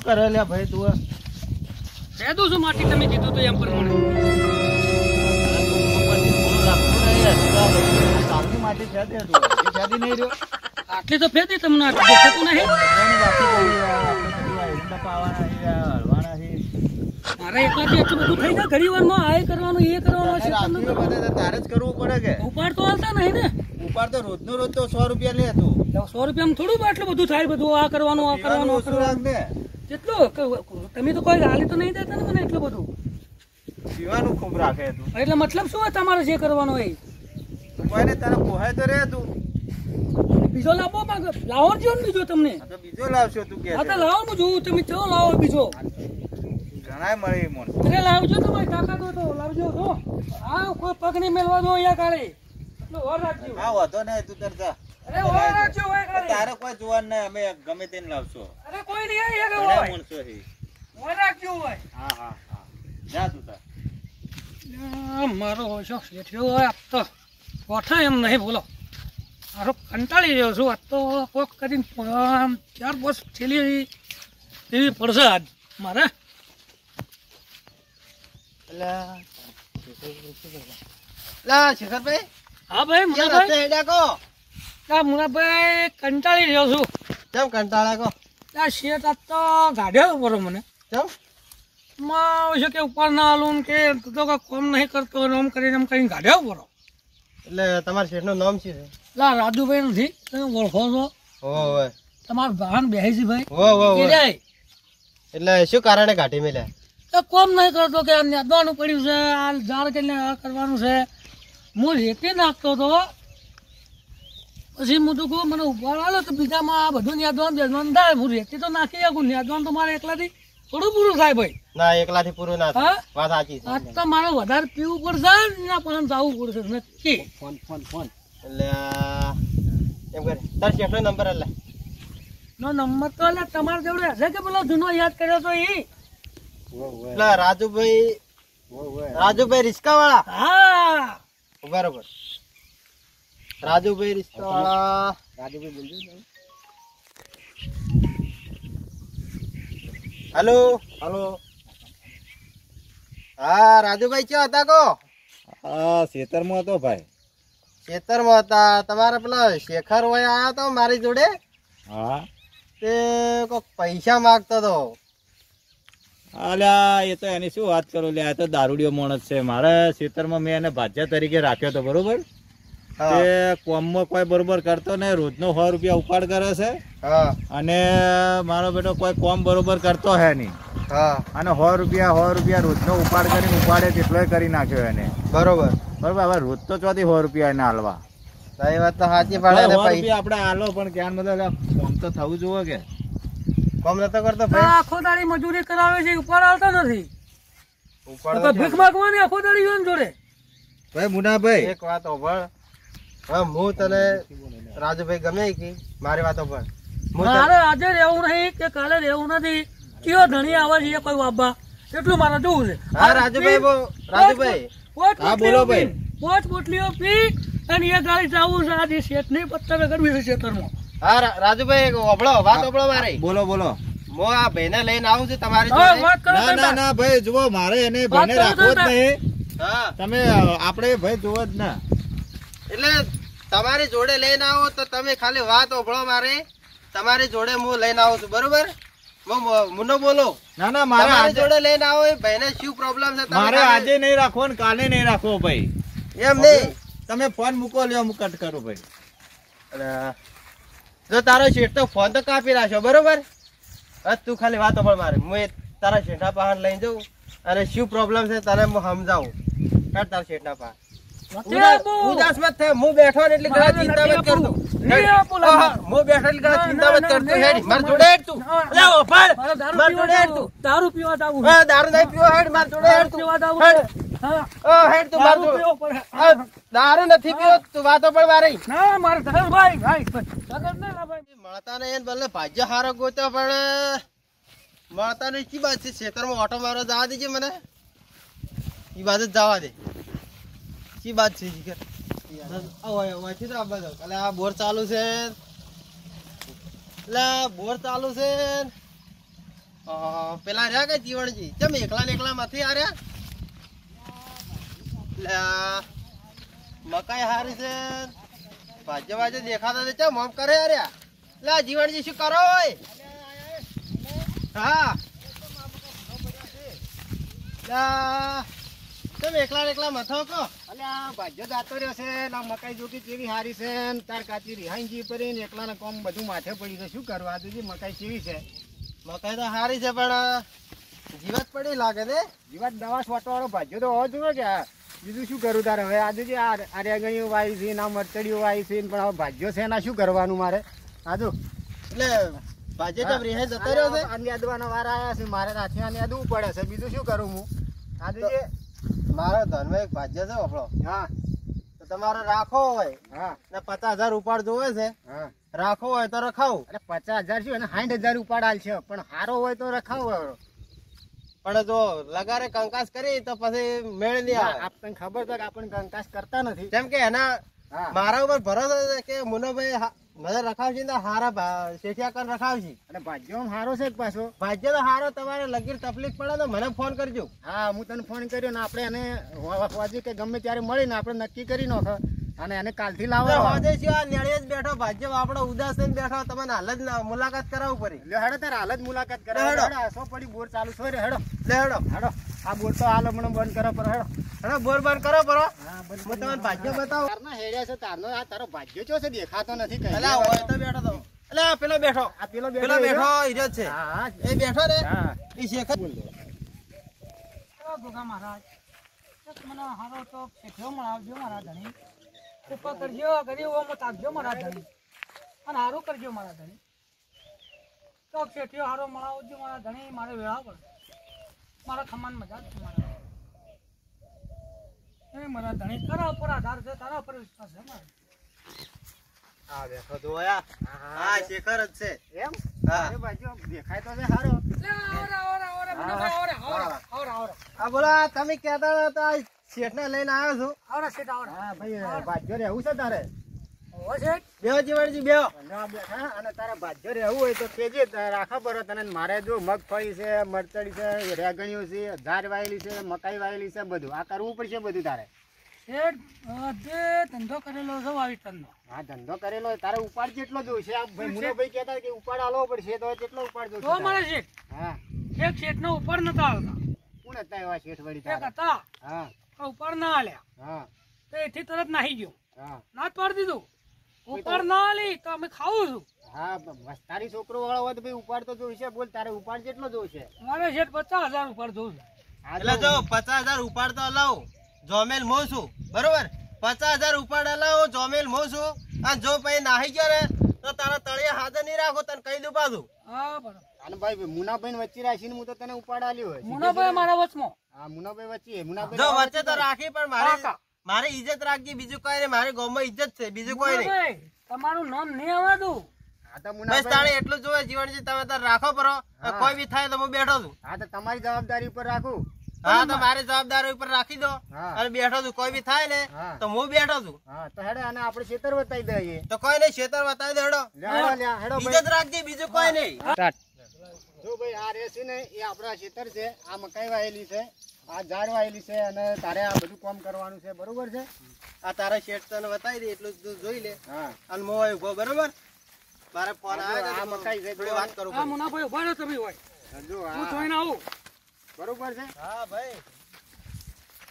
કરે લે ભાઈ તું કહેતું છું માટી તમે કીધું તો એમ પ્રમાણે માટી છે દે તું ફેદી નહીં રહ્યો આટલી તો ફેદી તમને દેખાતું નહીં મારે એકલાથી એટલું બધું થઈ જાય ઘણી વારમાં આ કરવાનું એ કરવાનું તારે જ કરવું પડે કે ઉપાડ તો હાલતા નહીં ને ઉપાડ તો રોજ નો રોજ તો 100 રૂપિયા લે તું 100 રૂપિયામાં થોડું આટલું બધું થાય બધું આ કરવાનું આ કરવાનું આ કરવાનું કેટલું તમે તો કોઈ હાલી તો નહીં દેતા ને મને એટલું બધું પીવાનું ખૂબ રાખે તું એટલે મતલબ શું હોય તમારે જે કરવાનું હોય કોઈને તારે પોહાય તો રે તું બીજો લાવો લાવો જો ને બીજો તમને બીજો લાવશો તું કે લાવો હું જોઉં તમે ચો લાવો બીજો ઘણાય મળી મોન અરે લાવજો તમારી તાકાત હોય તો લાવજો તો આ કોઈ પગ નહીં મેલવા દો અહીંયા કાળે એટલો વાર રાખજો હા વાંધો નહીં તું તરતા અરે વાર રાખજો હોય કાળે તારે કોઈ જોવાન નહીં અમે ગમે તેને લાવશો અરે કોઈ નહીં અહીંયા હોય મોણસો હે વાર રાખજો હોય હા હા હા જા તું તાર મારો શોખ શેઠ્યો હોય આપ તો કોઠા એમ નહીં બોલો મારો કંટાળી રહ્યો છું આજ તો કોક કરીને 4-5 થેલી એવી પડશે આજ મારે શેખરભાઈ હા ભાઈ મુનાભાઈ કંટાળી રહ્યો છું કેમ કંટાળા કો શેઠ આજ તો ગાઢ્યો પડો મને કેમ છે કે ઉપર ના આલું કે તો કોમ નહીં કરતો એમ કરીને ગાઢ્યો પડો એટલે તમારા શેઠ નું નામ શું છે લા રાજુભાઈ નથી તમે ઓળખો છો ઓય તમાર વાહન બેહી ભાઈ એટલે શું કારણે કાઢી મેલ્યા તો કોમ નહીં કરતો કે નેદવાનું પડ્યું છે આ ઝાડ કે કરવાનું છે હું રેતી નાખતો હતો પછી હું તો કહું મને ઉભા આવ્યો તો બીજામાં આ બધું નેદવાનું થાય હું રેતી તો નાખી શકું નેદવાનું તો મારે એકલાથી થોડું પૂરું થાય ભાઈ ના એકલાથી પૂરું ના થાય વાત સાચી છે આજ તો મારે વધારે પીવું પડશે ને પણ જવું પડશે નક્કી ફોન એટલે એમ કરે તાર શેઠનો નંબર એટલે નંબર તો એટલે તમારે જોડે હશે કે પેલો જૂનો યાદ કર્યો તો એ એટલે રાજુભાઈ રિસ્કા વાળા હા બરોબર રાજુભાઈ રિસ્કા વાળા રાજુભાઈ બોલજો હેલો હેલો હા રાજુભાઈ ક્યાં હતા કો હા ખેતરમાં હતો ભાઈ ખેતરમાં હતા તમારે પેલા શેખર ભાઈ આવ્યો હતો મારી જોડે હા તે કોક પૈસા માંગતો હતો અલ્યા એ તો એની શું વાત કરું લે આ તો દારૂડિયો માણસ છે મારા ખેતરમાં મેં એને ભાજ્યા તરીકે રાખ્યો હતો બરોબર તે કોમમાં કોઈ બરોબર કરતો ને રોજનો 100 રૂપિયા ઉપાડ કરે છે અને મારો બેટો કોઈ કોમ બરોબર કરતો હે નહીં અને 100 રૂપિયા રોજનો ઉપાડ કરીને ઉપાડે તેટલો કરી નાખ્યો એને બરોબર હવે રોજ તો ચોથી 100 રૂપિયા એને હાલવા એ વાત તો સાચી પડે ને ભાઈ આપણે હાલો પણ ક્યાં મતલબ કોમ તો થવું જોઈએ કે કોમ નતો કરતો ભાઈ આખો દાડી મજૂરી કરાવે છે ઉપર આવતા નથી ઉપર ભીખ માંગવાની આખો દાડી જોન જોડે ભાઈ મુનાભાઈ એક વાત ઓભળ હા હું તને રાજુભાઈ ગમે કે મારી વાત ઓભળ મારે આજે રહેવું નહીં કે કાલે રહેવું નથી કયો ધણી આવે છે કોઈ બાબા એટલું મારે જોવું છે હા રાજુભાઈ હા બોલો ભાઈ 5 બોટલીઓ પી અને એ ગાડી જાવું છે આજે શેઠ ની પત્તા કરવી છે ખેતરમાં હા રાજુભાઈ ઓભળો વાત ઓભળો મારી બોલો હું આ ભાઈને લઈને આવું છું તમારી ના ભાઈ જુઓ મારે એને ભાઈને રાખવો જ નહીં તમે આપણે ભાઈ જુઓ જ ના એટલે તમારી જોડે લઈને આવો તો તમે ખાલી વાત ઓભળો મારે તમારી જોડે હું લઈને આવું છું બરોબર મુન્નો બોલો ના મારે જોડે લઈને આવો ભાઈને શું પ્રોબ્લેમ છે મારે આજે નહીં રાખવો ને કાલે નહીં રાખવો ભાઈ એમ નહીં તમે ફોન મૂકો લ્યો હું કટ કરું ભાઈ જો તારો શેઠ તો ફોન તો કાપી નાખ્યો બરોબર તું ખાલી વાત ઓભળ મારે હું તારા શેઠના પાસે લઈને જાઉં અને શું પ્રોબ્લેમ છે તને હું સમજાવું તારા શેઠના પાસે ઉદાસ મત થાય હું બેઠો ને એટલે ઘણા ચિંતા મત કરતો હું બેઠો એટલે ઘણા ચિંતા મત કરતો હેડ માર જોડે હેડ તું લે ઓફળ માર જોડે હેડ તું દારૂ પીવા જાવું હા દારૂ નહીં પીવો હેડ માર જોડે હેડ તું પીવા જાવું હેડ તું માર જોડે દારૂ નથી પીવો તું વાતો પણ મારી ના મારે ધગર ભાઈ મળતા ને એને બદલે ભાજ્ય હારો ગોત્યો પણ મળતા ને કી બાત છે ખેતરમાં ઓટો મારો જવા દેજે મને ઈ બાદ જ જવા દે કી બાત છે જીગર ઓયથી તો આ બધો એટલે આ બોર ચાલુ છે એટલે બોર ચાલુ છે પેલા રહ્યા કે જીવણજી ચમ એકલા ને એકલા માંથી આર્યા લ્યા, મકાઈ હારી છે ભાજે ભાજે દેખાતા છે ચમ આમ કરે આર્યા લા જીવણજી શું કરો હોય હા લા તમે એકલા ને એકલા મથો કો અલ્યા ભાજ્યો જાતો રહ્યો છે ના મકાઈ જોકી કેવી હારી છે ને તાર કાચી રિહાઈજી પડીને એકલાને કોમ બધું માથે પડી છે શું કરવા આ જોજી મકાઈ કેવી છે મકાઈ તો હારી છે પણ જીવત પડી લાગે ને જીવાત દવા છોટો વાળો ભાજ્યો તો હોવો જોઈએ કે આ બીજું શું કરું તારે હવે આ જોજી આ આર્યાગણીઓ વાવી છે ના મરચડીઓ વાવી છે પણ હવે ભાજ્યો છે એના શું કરવાનું મારે આજુ એટલે ભાજે તો રિહાઈ જતો રહ્યો છે આની અદવાના વાર આવ્યા છે મારે રાતે આની અદવું પડે છે બીજું શું કરું હું આ જોજી મારો ધનમાં એક ભાજ્ય છે આપણો હા તો તમારે રાખવો હોય હા ને 50,000 ઉપાડ જોવે છે હા રાખવો હોય તો રખાવું અરે 50,000 શું એને 60,000 ઉપાડાલ છે પણ હારો હોય તો રખાવો પણ જો લગારે કંકાસ કરી તો પછી મેળ નહીં આવે આપણને ખબર છે કે આપણને કંકાસ કરતા નથી જેમ કે એના હા મારા ઉપર ભરોસો છે કે મુન્નાભાઈ મને રખાવશે ને હારા શેઠિયા કર રખાવશે અને ભાજ્યો હારો છે કે પાછો ભાજ્ય તો હારો તમારે લગીર તકલીફ પડે તો મને ફોન કરજો હા હું તને ફોન કર્યો ને આપણે એને હોજે કે ગમે ત્યારે મળીને આપણે નક્કી કરી નાખો અને એને કાલથી લાવો હોજે છે આ નેળે જ બેઠો ભાજ્ય આપણો ઉદાસ થઈને બેઠો તમને હાલ જ મુલાકાત કરાવવું પડે લે હેડો તારે હાલ જ મુલાકાત કરે હેડો. હેડો સો પડી બોર ચાલુ છો રે હેડો લે હેડો હેડો આ બોર તો હાલ હમણાં બંધ કરો પર હેડો હેડો બોર બંધ કરો પરો હા બંધ હું તમને ભાજ્ય બતાવું તારના હેડ્યા છે તારનો આ તારો ભાજ્યો ચો છે દેખાતો નથી કઈ અલા હોય તો બેઠો તો અલા પેલો બેઠો આ પેલો પેલો બેઠો ઈજો જ છે હા હા એ બેઠો રે હા ઈ શેખર ભોગા મહારાજ એક મને હારો તો શેઠિયો મળાવજો મારા ધણી કૃપા કરજો ગરીબ ઓમ તાકજો મારા ધણી અને હારું કરજો મારા ધણી તો શેઠિયો હારો મળાવજો મારા ધણી મારે વેળા પડે મારા ખમાન મજા જ છે મારા એ મારા ધણી તારા ઉપર આધાર છે તારા ઉપર વિશ્વાસ છે મારે આ બેઠો તો આયા હા શેખર જ છે એમ હા અરે ભાજ્યો દેખાય તો છે હારો આ બોલો આ તમે કહેતા હતા શેઠને લઈને આવ્યો છું હા ભાઈ ભાજ્યો રહેવું છે તારે બેહો જીવણજી બેહો ના બેઠા અને તારે ભાજ્યો રહેવું હોય તો કેજે રાખા પર તને મારે જો મગફળી છે મરચડી છે રેગણીઓ છે ધાર વાયેલી છે મકાઈ વાયેલી છે બધું આ કરવું પડશે બધું તારે ધંધો કરેલો છે વાવીટરનો હા ધંધો કરેલો હોય. તારે ઉપાડ કેટલો જોઈશે આ ભાઈ મુનાભાઈ કહેતા કે ઉપાડ આલવો પડશે તો કેટલો ઉપાડ જોઈશે તો તારે? મારા શેઠ હા એક શેઠનો ઉપર નતા આવતા કોણ હતા એવા શેઠ વળી એક તારે? હતા હા પણ ઉપર ના આલ્યા હા તો એથી તરત નાહી ગયો હા ના જ પાડી દીધું ઉપર ના આલી તો અમે ખાવું છું હા તારી છોકરો વાળો હોય તો ભાઈ ઉપાડ તો જોઈશે બોલ તારે ઉપાડ કેટલો જોઈશે મારે શેઠ 50,000 ઉપર જોઉં છું હા એટલે જો 50,000 ઉપાડ તો લાવો જોમેલ મો છું બરોબર 50,000 ઉપાડ લાવો જોમેલ મો છું અને જો પછી નાહી ગયો ને તો તારા તળિયા હાજર નહીં રાખો તને કહી દઉં પાછું હા બરોબર અને ભાઈ મુનાભાઈ વચ્ચે રાખીને હું તો તને ઉપાડ આલ્યો હોય મુનાભાઈ મારા વચમાં હા મુનાભાઈ વચ્ચે જો મુનાભાઈ વચ્ચે તો રાખી પણ મારી ઇજ્જત રાખજે બીજું કોઈ નહીં મારી ગામમાં ઇજ્જત છે બીજું કોઈ નહીં મુનાભાઈ, તમારું નામ નહીં આવતું હા તો બસ મુનાભાઈ તારે એટલું જોવે જીવનજી તમે તાર રાખો પરો હા. કોઈ બી થાય તો હું બેઠો છું હા તો તમારી જવાબદારી ઉપર રાખું હા તો મારી જવાબદારી ઉપર રાખી દો હા. અને બેઠો છું કોઈ બી થાય ને હા. તો હું બેઠો છું હા તો હેડો અને આપણે ખેતર બતાવી દઈએ તો કોઈ નહીં ખેતર બતાવી દે હેડો લે હેડો લે હેડો ભાઈ ઇજ્જત રાખજે બીજું કોઈ નહીં જો ભાઈ આ રેસી ને એ આપણા ખેતર છે આ મકાઈ વાયેલી છે આ ઝાડ વાયેલી છે અને તારે આ બધું કામ કરવાનું છે બરોબર છે આ તારા શેઠ તને બતાવી દે એટલું તું જોઈ લે હા અને મો ઉભો બરોબર મારે ફોન હા, આવે આ મકાઈ છે, થોડી વાત કરું હા મુનાભાઈ ઉભા રહો તમે હોય જો હું આ જોઈને આવું બરોબર છે હા ભાઈ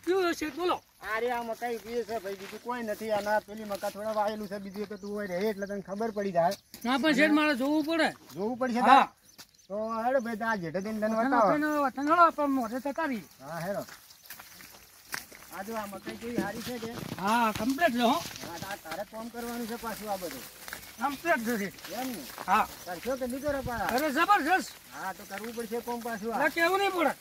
શું શેઠ બોલો આ રે આ મકાઈ પીએ છે ભાઈ બીજું કોઈ નથી અને આ પેલી મકા થોડા વાયેલું છે બીજું તો તું હોય રહે એટલે તને ખબર પડી જાય ના પણ શેઠ મારે જોવું પડે જોવું પડશે હા તારે. તો હેડો ભાઈ આ જેઠે દિન તને બતાવો વતન હળો પણ મોઢે જતા રહી હા હેડો આ જો આ મકાઈ કેવી સારી છે કે હા કમ્પ્લીટ છે હો હા આ તારે કામ કરવાનું છે પાછું આ બધું કમ્પ્લીટ છે શેઠ એમ ને હા કરશો કે નહીં કરો પાછા? અરે જબરજસ્ત હા તો કરવું પડશે કોમ પાછું આ. એટલે કેવું નહીં પડે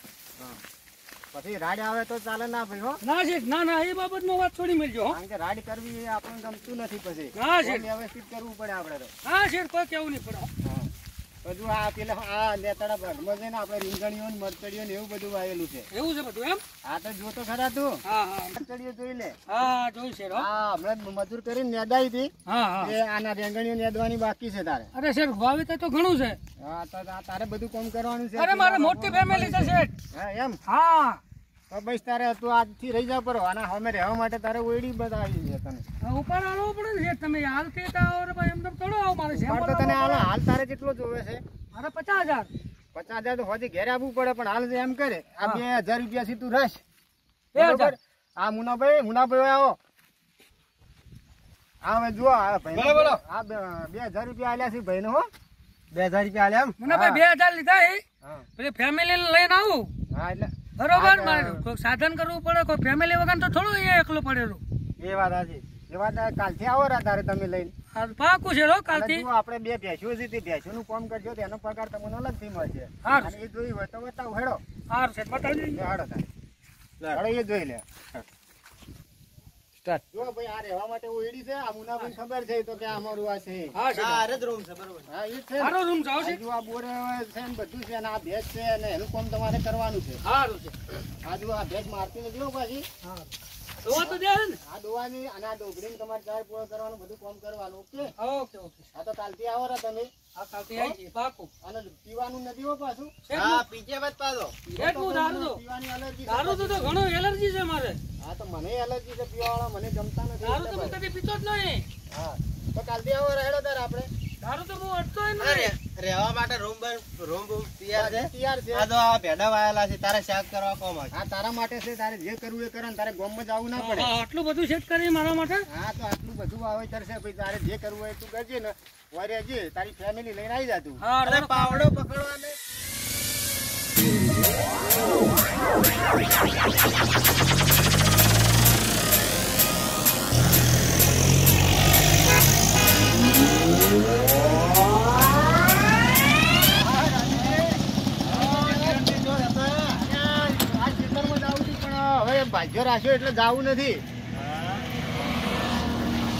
પછી રાડ આવે તો ચાલે ના ભાઈ હો ના શેઠ ના ના એ બાબતમાં વાત છોડી મેળજો હો કારણ કે રાડ કરવી એ આપણને ગમતું નથી પછી હા કોમ શેઠ વ્યવસ્થિત કરવું પડે આપણે તો હા શેઠ કોઈ કેવું નહીં પડે હો. હા તો બધું આ પેલા આ લેતાડા ભાગમાં છે ને આપણે રીંગણીઓ ને મરચડીઓ ને એવું બધું વાયેલું છે. એવું છે બધું એમ? આ તો જો તો ખરા તું. હા હા મરચડીઓ જોઈ લે. હા જોઈ છે. હા હમણાં મજૂર કરીને નેદાઈ હતી. હા હા એ આના રીંગણીઓ નેદવાની બાકી છે તારે. અરે શેઠ વાવેતર તો ઘણું છે. હા તો તારે બધું કામ કરવાનું છે. અરે મારે મોટી ફેમિલી છે શેઠ. હા એમ. હા તો બસ તારે તું આજથી રહી જા પડો અને અમે રહેવા માટે તારે ઓયડી બતાવી છે તને. ઉપર આવવું પડે ને શેઠ. તમે હાલથી તો આવો રે ભાઈ, એમ તો થોડો આવો મારે પણ તો તને હાલ તારે કેટલો જોવે છે? મારે 50,000. 50,000 તો હોજી ઘેર આવવું પડે પણ હાલ એમ કરે આ 2,000 રૂપિયા થી તું રસ. 2,000. આ મુનાભાઈ આવો. હા હવે જુઓ આ ભાઈ બોલો. આ 2,000 રૂપિયા આલ્યા છે ભાઈ ને હો. 2,000 રૂપિયા આલ્યા એમ? મને ભાઈ 2,000 લીધા હે. હા પછી ફેમિલી લઈને આવું હા એટલે બરોબર. મારે કોઈ સાધન કરવું પડે, કોઈ ફેમિલી વગર તો થોડું અહીંયા એકલું પડેલું. એ વાત સાચી. એ વાત કાલથી આવો રા તારે તમે લઈને. હા પાકું છે રો કાલથી. જુઓ આપણે 2 ભેંસો છે તે ભેંસોનું કામ કરજો તેનો પગાર તમને અલગથી મળશે. હારું. અને એ જોઈ હોય તો બતાવો હેડો. સારું છે બતાવજો. લે હેડો તારે. હેડો એ જોઈ લે. સ્ટાર્ટ. જો ભાઈ આ રહેવા માટે ઓયડી છે. આ મુનાભાઈ ખબર છે તો કે અમારું આ છે. હા છે. આ જ રૂમ છે બરોબર. હા એ જ છે ને. સારો રૂમ જાવ છે. આ જો આ બોર છે ને બધું છે અને આ ભેંસ છે અને એનું કામ તમારે કરવાનું છે. સારું છે. આ જો આ ભેંસ મારતી નથી હો પાછી. હા દવા તો દે ને. આ દોવાની અને આ ડોગરીને તમારે ચાર પૂરો કરવાનું બધું કામ કરવાનું. ઓકે. Okay okay. આ તો કાલથી આવો રા તમે. આ કાલથી આવી જઈએ પાકું. અને પીવાનું નથી હો પાછું. હા પીજે વાત પાડો. શેઠ હું દારૂ તો પીવાની એલર્જી દારૂ તો ઘણો એલર્જી છે મારે. હા તો મને એલર્જી છે પીવાવાળા મને જમતા નથી દારૂ તો એટલે હું ભાઈ. કદી પીતો જ નહીં. હા તો કાલથી આવો રા હેડો તાર આપણે. દારૂ તો હું અડતો ય અરે નહીં. રહેવા માટે રૂમ તૈયાર છે. તૈયાર છે. આ તો આ ભેડા વાયેલા છે તારે શાક કરવા કોમ આવે. હા તારા માટે છે. તારે જે કરવું એ કરે ને તારે ગામમાં જવું ના પડે. હા, આટલું બધું સેટ કરી મારા માટે. હા તો આટલું બધું વાવેતર છે ભાઈ. તારે જે કરવું હોય તું કરજે ને. વારે જે તારી ફેમિલી લઈને આવી જા તું. હા અરે પાવડો પકડવાને. ભાગ્ય રાખ્યો એટલે જવું નથી.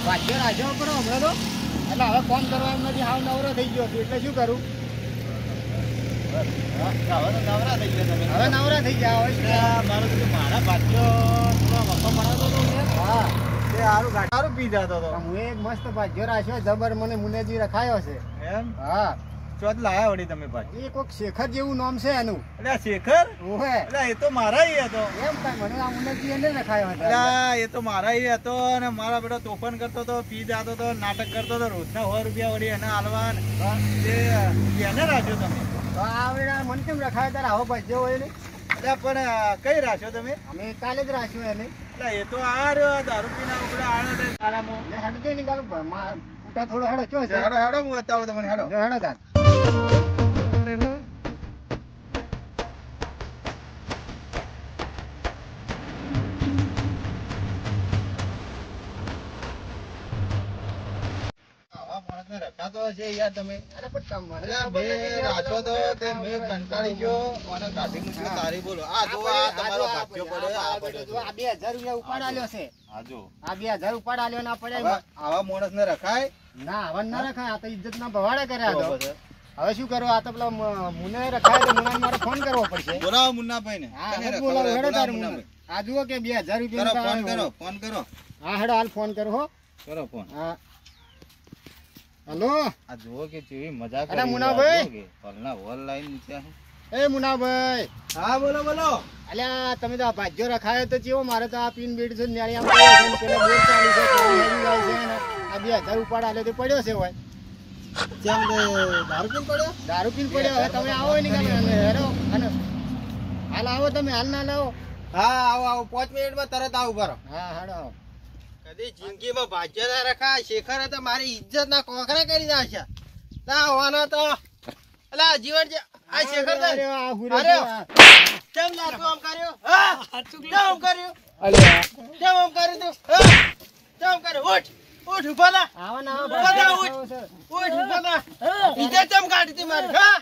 ભાગ્ય રાખ્યો પણ હમણાં તો એટલે હવે ફોન કરવા એમ નથી. હાવ નવરો થઈ ગયો છું એટલે શું કરું? હવે તો નવરા થઈ ગયા તમે. હવે નવરા થઈ ગયા હવે. મારું કીધું મારા ભાગ્યો થોડો વખો બનાવતો હતો ને. હા તે હારું ગાંઠારું પી જતો હતો. હું એક મસ્ત ભાગ્ય રાખ્યો જબર મને મુનેજી રખાયો છે. એમ હા ચોથ લાયા વળી તમે ભાઈ. એ કોઈક શેખર જેવું નામ છે એનું. એટલે આ શેખર ઓહે એટલે એ તો મારા ઈ હતો. એમ કાંઈ મને આ મુનેજી એને રખાયો હતો. એટલે એ તો મારા ઈ હતો અને મારા બેટો તોફાન કરતો હતો, પી જાતો હતો, નાટક કરતો હતો. રોજના 100 રૂપિયા વળી એને હાલવા ને એને રાખ્યો તમે. તો આ મને કેમ રખાયો તારે આવો ભાગ્યો હોય ને? એટલે પણ કઈ રાખ્યો તમે? અમે કાલે જ રાખ્યો એને. એટલે એ તો આ રહ્યો દારૂ પીના ઉપડે આળો છે શાળામાં. હેડજે ને ગાલો ઉઠા થોડો હેડો ચો છે. હેડો હેડો હું બતાવું તમને હેડો. હેડો તાર. આવા માણસને રખાતો હશે યાર તમે. અરે પણ તમારે એટલે બે રાખ્યો તો તે મેં કંટાળી ગયો અને કાઢી મૂક્યો. તારી બોલો આ જો આ તમારો ભાગ્યો પડ્યો આ પડ્યો જો. આ 2,000 રૂપિયા ઉપાડ આલ્યો છે. આ જો આ 2,000 ઉપાડ આલ્યો ના પડે. હવે આવા માણસને રખાય ના હવે ના રખાય. આ તો ઇજ્જત ના ભવાડે કર્યા તો તો. પછી. હવે શું કરો? આ તો પેલા મુને રખાય તો મુનાને મારે ફોન કરવો પડશે. બોલાવો મુન્નાભાઈ ને. હા કોને હવે રખાવો? બોલાવો હેડો તાર બોલાવો મુન્ના. આ જુઓ કે 2,000 કરો રૂપિયા ફોન કરો ફોન કરો હા હેડો હાલ ફોન કરો હો. કરો ફોન. હા હલો આ જુઓ કે કેવી મજા અરે કરી. મુન્નાભાઈ. આ જુઓ કે હોલના હોલ લાઈન મૂક્યા છે. એ મુનાભાઈ હા બોલો બોલો. અલ્યા તમે તો આ ભાગ્યો રખાયો તો ચેવો? મારે તો આ પીન બેડ છે ન્યાળી આમ પડ્યો છે ને પેલા બોર ચાલી છે પેલી હેરી જાય છે ને આ 2,000 ઉપાડ આલ્યો તો પડ્યો છે હોય. કેમ કે દારૂ પીને પડ્યો? દારૂ પીને પડ્યો. હવે તમે આવો ને કે હેરો અને હાલ આવો તમે હાલ ના લાવો. હા આવો આવો 5 મિનિટમાં તરત આવું કરો. હા હેડો કદી જિંદગીમાં ભાગ્ય ના રખાય. શેખરે તો મારી ઇજ્જત ના કોકરા કરી નાખ્યા. ના હોવાના તો અલા જીવન છે આ શેખર તો અરે આ હુરે અરે. આ. કેમ લાતું આમ કર્યું? હા કેમ આમ કર્યું? અલ્યા કેમ આમ કર્યું તું? હા કેમ કર્યું? ઉઠ ઉઠ ઉભા થા. આવા ના આવા બધા ભાગ્યો ઉઠ. રખાયો છે. ઉઠ ઉભા થા. ઇજ્જત કેમ કાઢી તી મારી? હા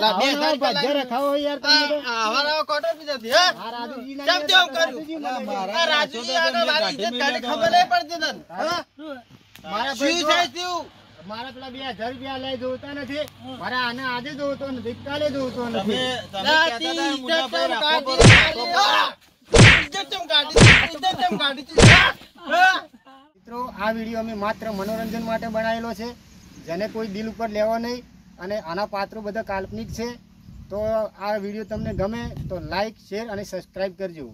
લા બે આવા ના ભાગ્યો રખાવો યાર તમે તો. આવા કોટો પીધા હતી. હા આ રાજુજી કેમ તેમ કર્યું? રાજુજી મને મારા આ રાજુજી આગળ મારી ઇજ્જત કાઢી ખબર નહીં પડતી તને. હા મારા શું ભાઈ થાય થયું? મારા પેલા 2000 રૂપિયા લઈ જોતા નથી, મારે આને આજે જોતો નથી, કાલે જોતો તમે નથી. તમે કહેતા હતા મુન્નાભાઈ રાખો પડે, રાખો પડે. મિત્રો આ વિડીયો અમે માત્ર મનોરંજન માટે બનાવેલો છે, જેને કોઈ દિલ ઉપર લેવો નહીં, અને આના પાત્રો બધા કાલ્પનિક છે. તો આ વિડીયો તમને ગમે તો લાઈક, શેર અને સબસ્ક્રાઈબ કરજો.